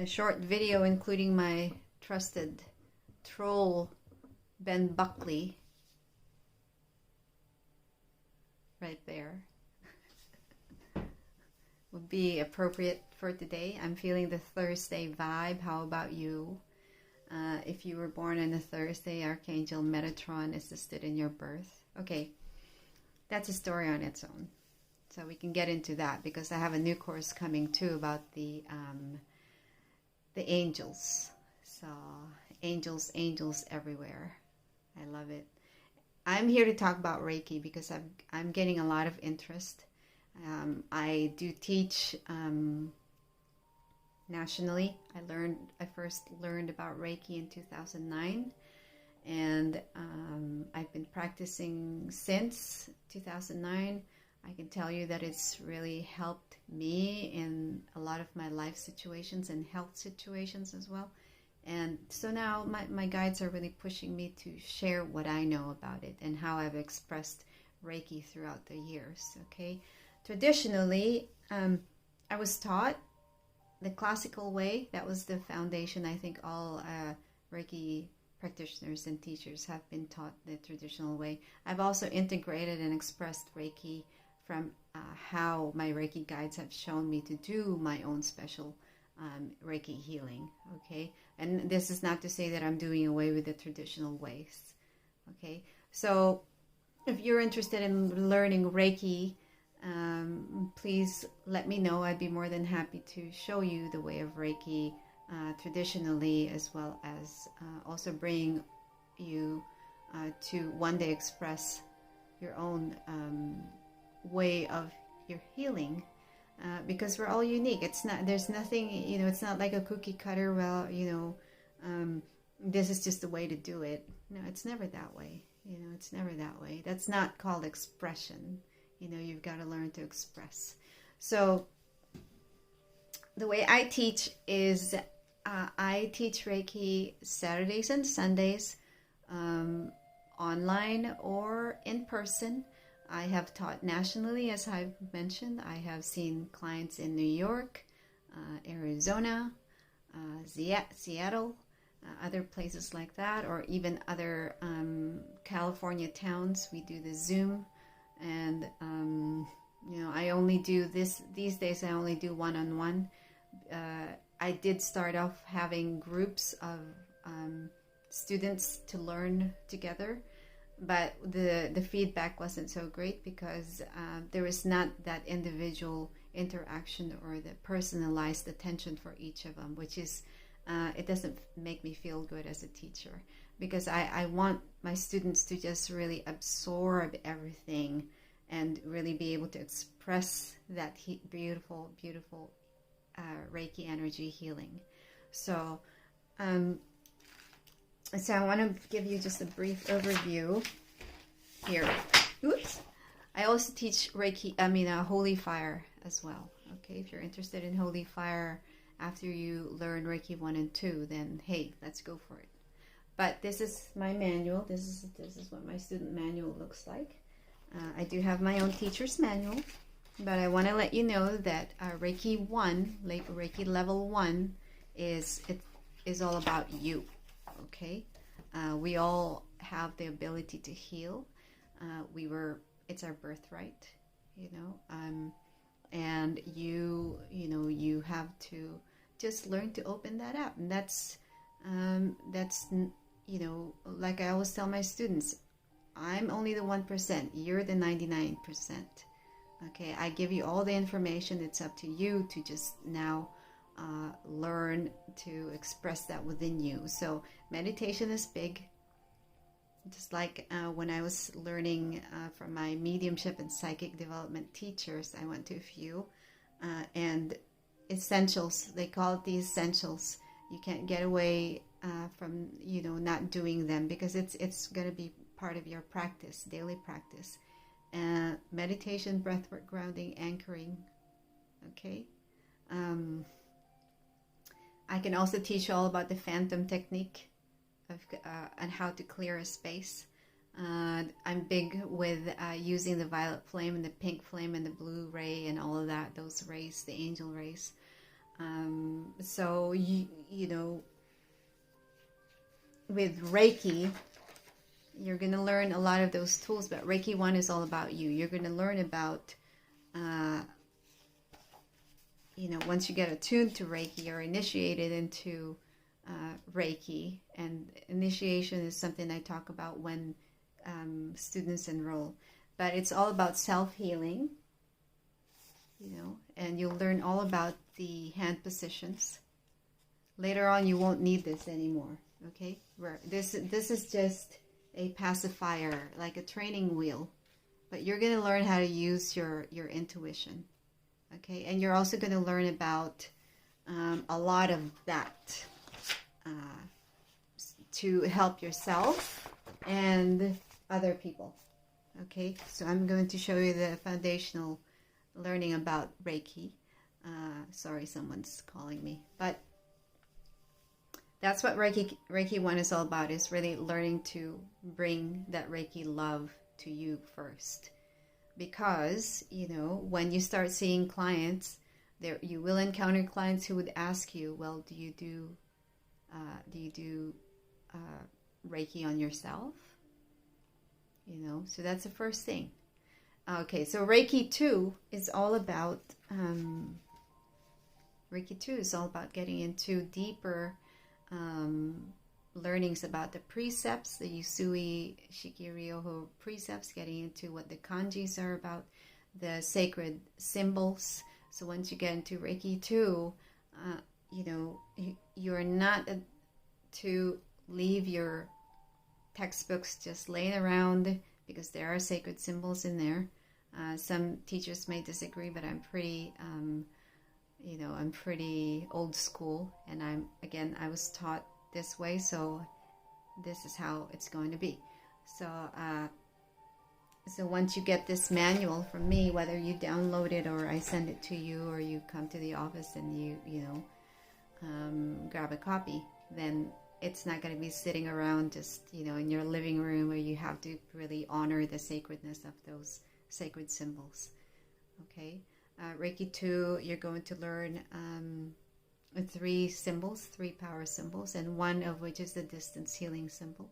a short video including my trusted troll Ben Buckley right there would be appropriate for today. I'm feeling the Thursday vibe. How about you? If you were born on a Thursday, Archangel Metatron assisted in your birth. Okay, that's a story on its own. So we can get into that because I have a new course coming too about the angels. So angels everywhere. I love it. I'm here to talk about Reiki because I'm getting a lot of interest. I do teach nationally. I first learned about Reiki in 2009, and I've been practicing since 2009. I can tell you that it's really helped me in a lot of my life situations and health situations as well. And so now my guides are really pushing me to share what I know about it and how I've expressed Reiki throughout the years. Okay, traditionally, I was taught the classical way. That was the foundation. I think all Reiki practitioners and teachers have been taught the traditional way. I've also integrated and expressed Reiki from how my Reiki guides have shown me to do my own special Reiki healing. Okay, and this is not to say that I'm doing away with the traditional ways. Okay, so if you're interested in learning Reiki, please let me know. I'd be more than happy to show you the way of Reiki traditionally, as well as also bring you to one day express your own way of your healing, because we're all unique. There's nothing, it's not like a cookie cutter. Well, this is just the way to do it. No, it's never that way. It's never that way. That's not called expression. You've got to learn to express. So the way I teach is I teach Reiki Saturdays and Sundays, online or in person. I have taught nationally, as I've mentioned. I have seen clients in New York, Arizona, Seattle, other places like that, or even other California towns. We do the Zoom, and I only do these days. I only do one-on-one. I did start off having groups of students to learn together, but the feedback wasn't so great because there was not that individual interaction or the personalized attention for each of them, which is it doesn't make me feel good as a teacher, because I want my students to just really absorb everything and really be able to express that beautiful Reiki energy healing. So I want to give you just a brief overview here. Oops. I also teach Holy Fire as well. Okay, if you're interested in Holy Fire after you learn Reiki 1 and 2, then hey, let's go for it. But this is my manual. This is what my student manual looks like. I do have my own teacher's manual, but I want to let you know that Reiki 1, Reiki level 1, is all about you. Okay, we all have the ability to heal. It's our birthright, and you have to just learn to open that up. And that's like I always tell my students, I'm only the 1%. You're the 99%. Okay, I give you all the information. It's up to you to just now learn to express that within you. So meditation is big. Just like when I was learning from my mediumship and psychic development teachers, I went to a few, and essentials, they call it the essentials. You can't get away from not doing them, because it's going to be part of your practice, daily practice. Meditation, breathwork, grounding, anchoring. Okay. I can also teach you all about the phantom technique and how to clear a space. I'm big with using the violet flame and the pink flame and the blue ray and all of that, those rays, the angel rays. So you know, with Reiki, you're going to learn a lot of those tools, but Reiki 1 is all about you. You're going to learn about, you know, once you get attuned to Reiki or initiated into Reiki, and initiation is something I talk about when students enroll, but it's all about self-healing, you know, and you'll learn all about the hand positions. Later on, you won't need this anymore, okay? This is just a pacifier, like a training wheel, but you're going to learn how to use your intuition, okay? And you're also going to learn about a lot of that to help yourself and other people, okay? So I'm going to show you the foundational learning about Reiki. Sorry, someone's calling me, but that's what Reiki 1 is all about, is really learning to bring that Reiki love to you first. Because, you know, when you start seeing clients, there you will encounter clients who would ask you, well, do you do Reiki on yourself? You know, so that's the first thing. Okay, so Reiki 2 is all about getting into deeper learnings about the precepts, the Usui Shikiryoho precepts, getting into what the kanjis are about, the sacred symbols. So once you get into Reiki 2, you know, you're not to leave your textbooks just laying around, because there are sacred symbols in there. Some teachers may disagree, but I'm pretty you know, I'm pretty old school, and I was taught this way, so this is how it's going to be. So so once you get this manual from me, whether you download it or I send it to you, or you come to the office and you know, grab a copy, then it's not going to be sitting around just, you know, in your living room, where you have to really honor the sacredness of those sacred symbols. Okay. Reiki 2, you're going to learn 3 symbols, 3 power symbols, and one of which is the distance healing symbol.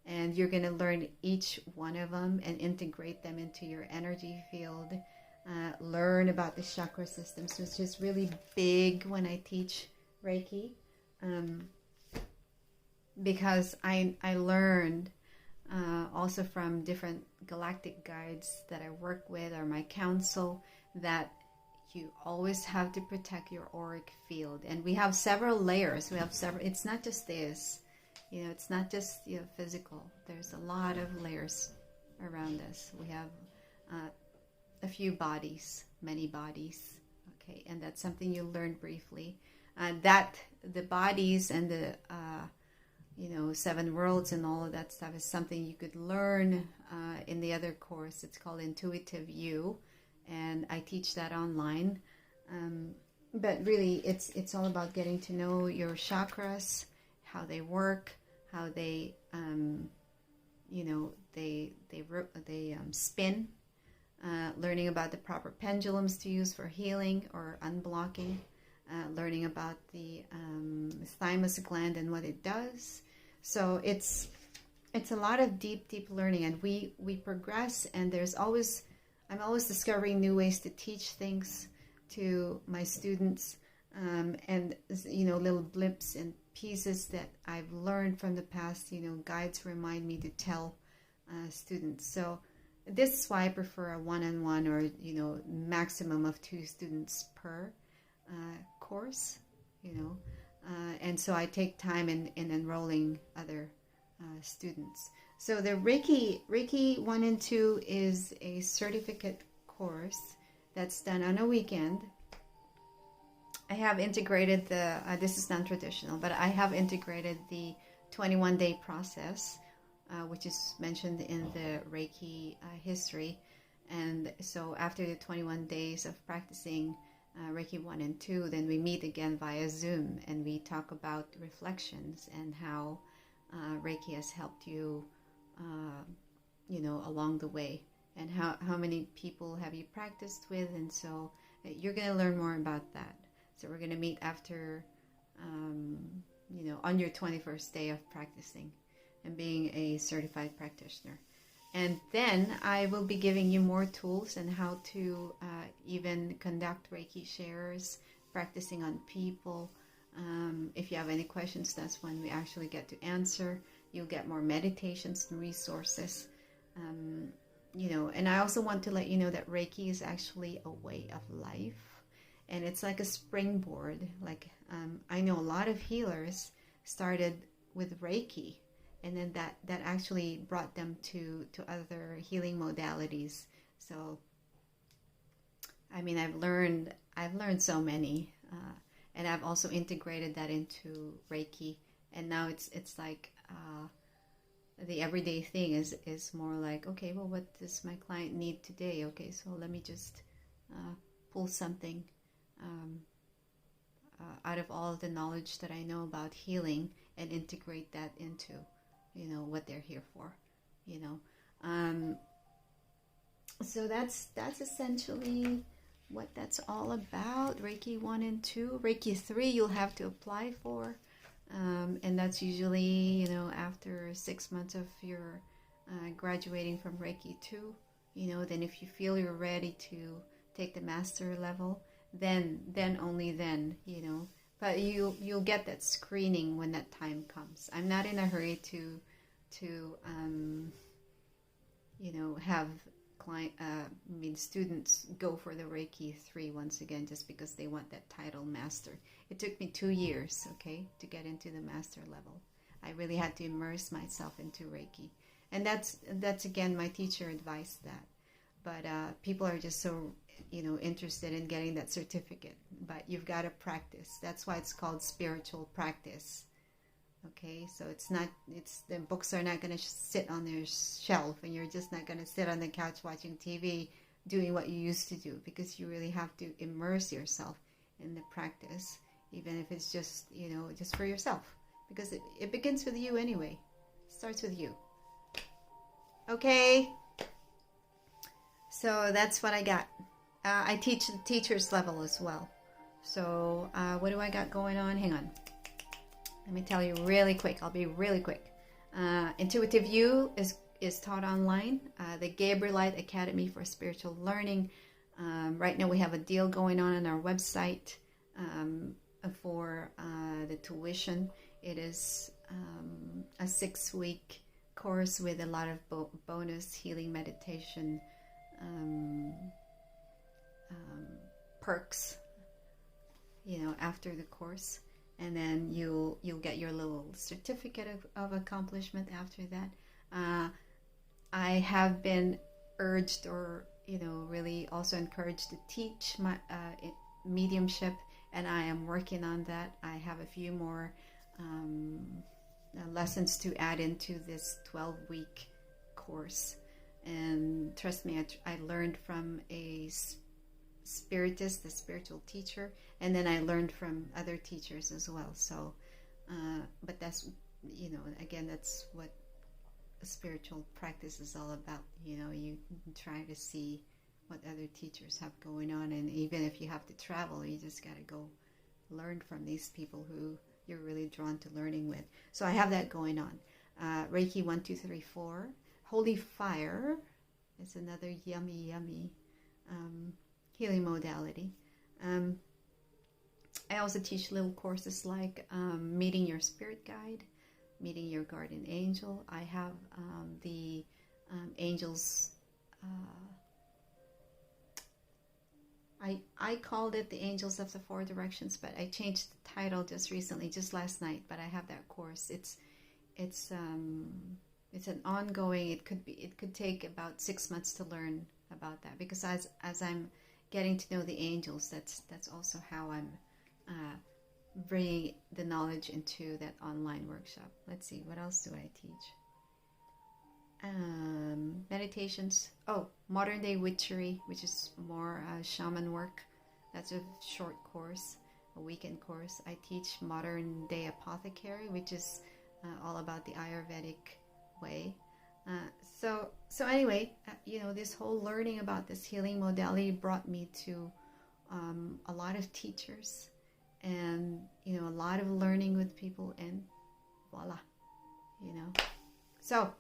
And you're going to learn each one of them and integrate them into your energy field. Learn about the chakra systems, which is really big when I teach Reiki, because I learned also from different galactic guides that I work with, or my counsel, that you always have to protect your auric field. And we have several layers. It's not just this, you know, it's not just, you know, physical. There's a lot of layers around us. We have a few bodies, many bodies, okay? And that's something you'll learn briefly. That the bodies and the, you know, 7 worlds and all of that stuff is something you could learn in the other course. It's called Intuitive You, and I teach that online. But really, it's all about getting to know your chakras, how they work, how they, you know, they spin. Learning about the proper pendulums to use for healing or unblocking. Learning about the thymus gland and what it does. So it's a lot of deep learning, and we progress, and I'm always discovering new ways to teach things to my students, and, you know, little blips and pieces that I've learned from the past, you know, guides remind me to tell students. So this is why I prefer a one-on-one, or, you know, maximum of 2 students per course, you know, and so I take time in enrolling other students. So the Reiki 1 and 2 is a certificate course that's done on a weekend. I have integrated the, this is non-traditional, but I have integrated the 21-day process, which is mentioned in the Reiki history. And so after the 21 days of practicing Reiki 1 and 2, then we meet again via Zoom, and we talk about reflections and how Reiki has helped you, you know, along the way, and how many people have you practiced with, and so you're going to learn more about that. So we're going to meet after, on your 21st day of practicing and being a certified practitioner. And then I will be giving you more tools and how to even conduct Reiki shares, practicing on people. If you have any questions, that's when we actually get to answer. You'll get more meditations and resources. And I also want to let you know that Reiki is actually a way of life. And it's like a springboard. Like I know a lot of healers started with Reiki. And then that actually brought them to other healing modalities. So, I mean, I've learned so many, and I've also integrated that into Reiki. And now it's like the everyday thing is more like, okay, well, what does my client need today? Okay, so let me just pull something out of all of the knowledge that I know about healing and integrate that into what they're here for, so that's essentially what that's all about. Reiki 1 and 2. Reiki 3 you'll have to apply for, and that's usually after 6 months of your graduating from Reiki 2. Then if you feel you're ready to take the master level, then only then, but you'll get that screening when that time comes. I'm not in a hurry to have students go for the Reiki 3 once again just because they want that title master. It took me 2 years, to get into the master level. I really had to immerse myself into Reiki, and that's again, my teacher advised that. But people are just so interested in getting that certificate. But you've got to practice. That's why it's called spiritual practice. Okay, so the books are not going to sit on their shelf, and you're just not going to sit on the couch watching TV doing what you used to do, because you really have to immerse yourself in the practice, even if it's just just for yourself, because it begins with you anyway. It starts with you. Okay, so that's what I got. I teach the teacher's level as well. So what do I got going on? Hang on. Let me tell you really quick. I'll be really quick. Intuitive You is taught online. The Gabrielite Academy for Spiritual Learning. Right now we have a deal going on our website for the tuition. It is a 6-week course with a lot of bonus healing meditation perks, after the course. And then you'll get your little certificate of accomplishment after that. I have been urged, or really also encouraged, to teach my mediumship, and I am working on that. I have a few more lessons to add into this 12-week course. And trust me, I learned from a spiritist, the spiritual teacher, and then I learned from other teachers as well. So but that's again, that's what a spiritual practice is all about. You try to see what other teachers have going on, and even if you have to travel, you just got to go learn from these people who you're really drawn to learning with. So I have that going on. Reiki 1, 2, 3, 4. Holy Fire is another yummy healing modality. I also teach little courses like meeting your spirit guide, meeting your guardian angel. I have the angels. I called it the Angels of the Four Directions, but I changed the title just recently, just last night. But I have that course. It's an ongoing. It could take about 6 months to learn about that, because as I'm getting to know the angels, that's also how I'm bringing the knowledge into that online workshop. Let's see, what else do I teach? Meditations. Modern Day Witchery, which is more shaman work. That's a short course, a weekend course. I teach Modern Day Apothecary, which is all about the Ayurvedic way. So anyway, this whole learning about this healing modality brought me to a lot of teachers, and, you know, a lot of learning with people, and voila, you know. So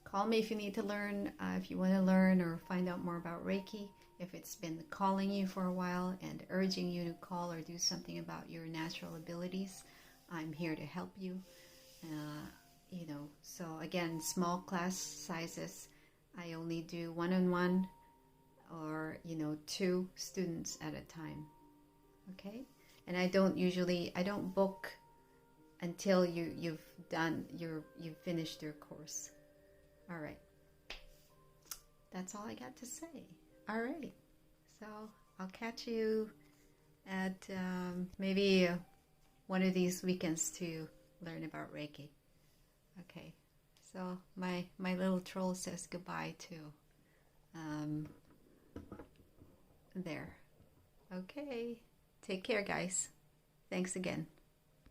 call me if you need to learn, if you want to learn or find out more about Reiki. If it's been calling you for a while and urging you to call or do something about your natural abilities, I'm here to help you. You know, so again, small class sizes. I only do one-on-one or, you know, 2 students at a time. Okay? And I don't book until you've finished your course. All right. That's all I got to say. All right. So I'll catch you at maybe one of these weekends to learn about Reiki. Okay. So my little troll says goodbye to there. Okay. Take care, guys. Thanks again.